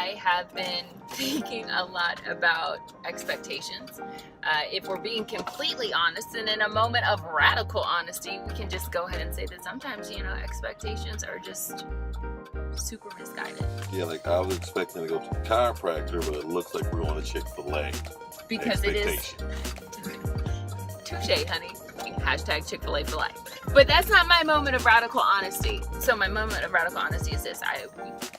I have been thinking a lot about expectations. If we're being completely honest, and in a moment of radical honesty, we can just go ahead and say that sometimes, expectations are just super misguided. Yeah, like I was expecting to go to the chiropractor, but it looks like we're going to Chick-fil-A. Because it is. Touche, honey. Hashtag Chick-fil-A for life. But that's not my moment of radical honesty. So my moment of radical honesty is this. I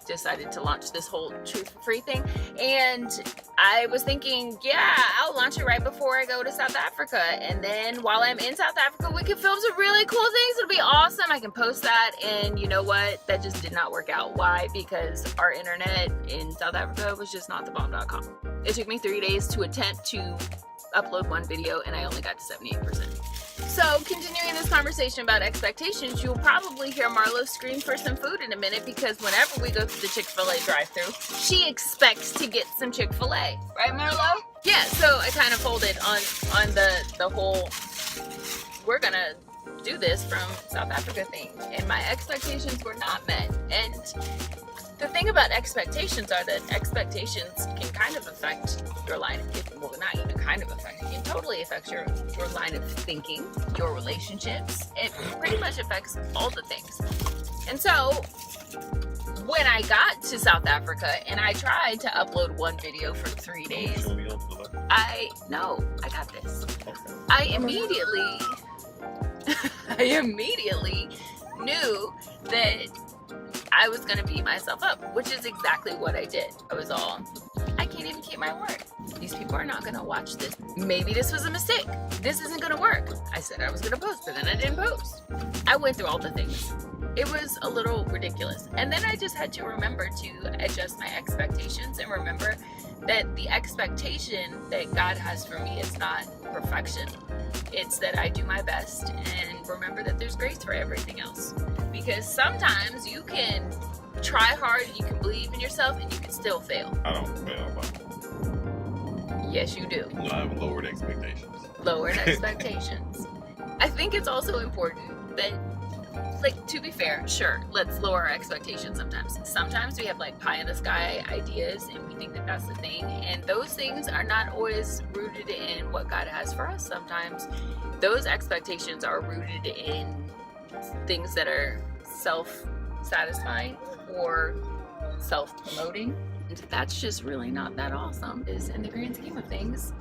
decided to launch this whole truth for free thing. And I was thinking, yeah, I'll launch it right before I go to South Africa. And then while I'm in South Africa, we can film some really cool things. It'll be awesome. I can post that. And you know what? That just did not work out. Why? Because our internet in South Africa was just not the bomb.com. It took me 3 days to attempt to upload one video, and I only got to 78%. So continuing this conversation about expectations, you'll probably hear Marlo scream for some food in a minute, because whenever we go to the Chick-fil-A drive-thru, she expects to get some Chick-fil-A. Right, Marlo? Yeah, so I kind of folded on the whole, we're gonna do this from South Africa thing, and my expectations were not met. And the thing about expectations are that expectations can kind of affect your line of, well, not even kind of affect, it can totally affect your line of thinking, your relationships. It pretty much affects all the things. And so when I got to South Africa and I tried to upload one video for 3 days, I got this. I immediately knew that I was going to beat myself up, which is exactly what I did. I can't even keep my word. These people are not going to watch this. Maybe this was a mistake. This isn't going to work. I said I was going to post, but then I didn't post. I went through all the things. It was a little ridiculous. And then I just had to remember to adjust my expectations and remember that the expectation that God has for me is not perfection. It's that I do my best, and remember that there's grace for everything else. Because sometimes you can try hard, you can believe in yourself, and you can still fail. I don't fail, but yes, you do. No, I have lowered expectations. Lowered expectations. I think it's also important that, to be fair, sure, let's lower our expectations sometimes. Sometimes we have pie in the sky ideas and we think that that's the thing, and those things are not always rooted in what God has for us. Sometimes those expectations are rooted in things that are self-satisfying or self-promoting, and that's just really not that awesome. Is in the grand scheme of things,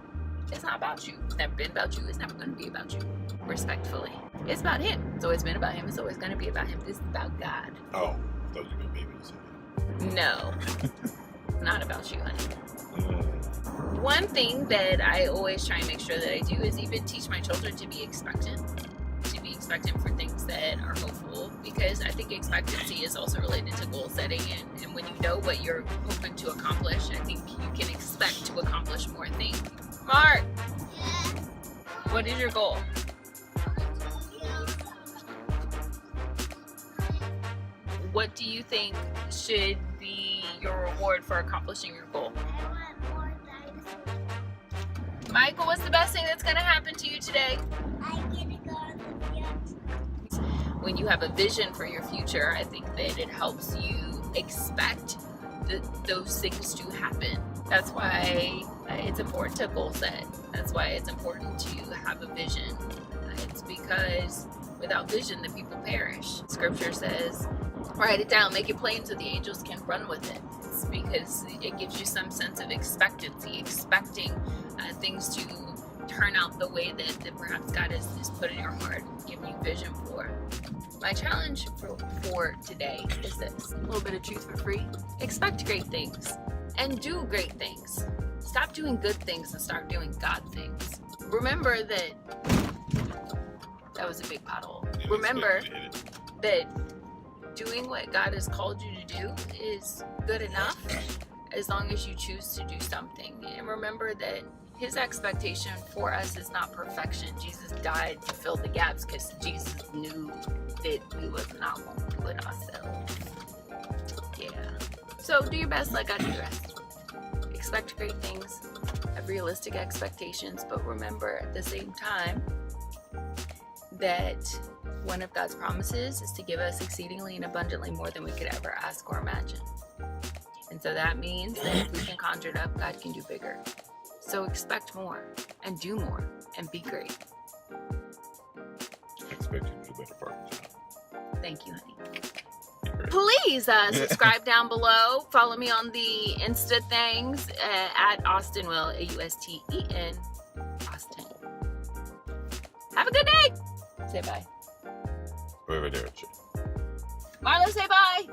it's not about you. It's never been about you. It's never going to be about you. Respectfully, it's about Him. It's always been about Him. It's always going to be about Him. This is about God. Oh, I thought you were maybe to say that. No, not about you, honey. One thing that I always try and make sure that I do is even teach my children to be expectant. For things that are hopeful, because I think expectancy is also related to goal setting, and when you know what you're hoping to accomplish, I think you can expect to accomplish more things. Mark, what is your goal? What do you think should be your reward for accomplishing your goal? I want more dinosaurs. Michael, what's the best thing that's going to happen to you today? I get to go to the future. When you have a vision for your future, I think that it helps you expect those things to happen. That's why it's important to goal set. That's why it's important to have a vision. It's because without vision, the people perish. Scripture says, write it down, make it plain so the angels can run with it. It's because it gives you some sense of expectancy, expecting things to turn out the way that perhaps God has put in your heart, given you vision for. My challenge for today is this: a little bit of truth for free. Expect great things and do great things. Stop doing good things and start doing God things. Remember that was a big pothole. Remember that doing what God has called you to do is good enough as long as you choose to do something. And remember that His expectation for us is not perfection. Jesus died to fill the gaps because Jesus knew that we was not going to do it ourselves. Yeah. So do your best, let God do the rest. Expect great things, have realistic expectations, but remember at the same time that one of God's promises is to give us exceedingly and abundantly more than we could ever ask or imagine. And so that means that if we can conjure it up, God can do bigger. So expect more and do more and be great. I expect you to do better for us. Thank you, honey. Be great. Please subscribe down below. Follow me on the Insta things at Austin Will, AUSTEN, Austin. Have a good day. Say bye. Arrivederci. Marlo, say bye.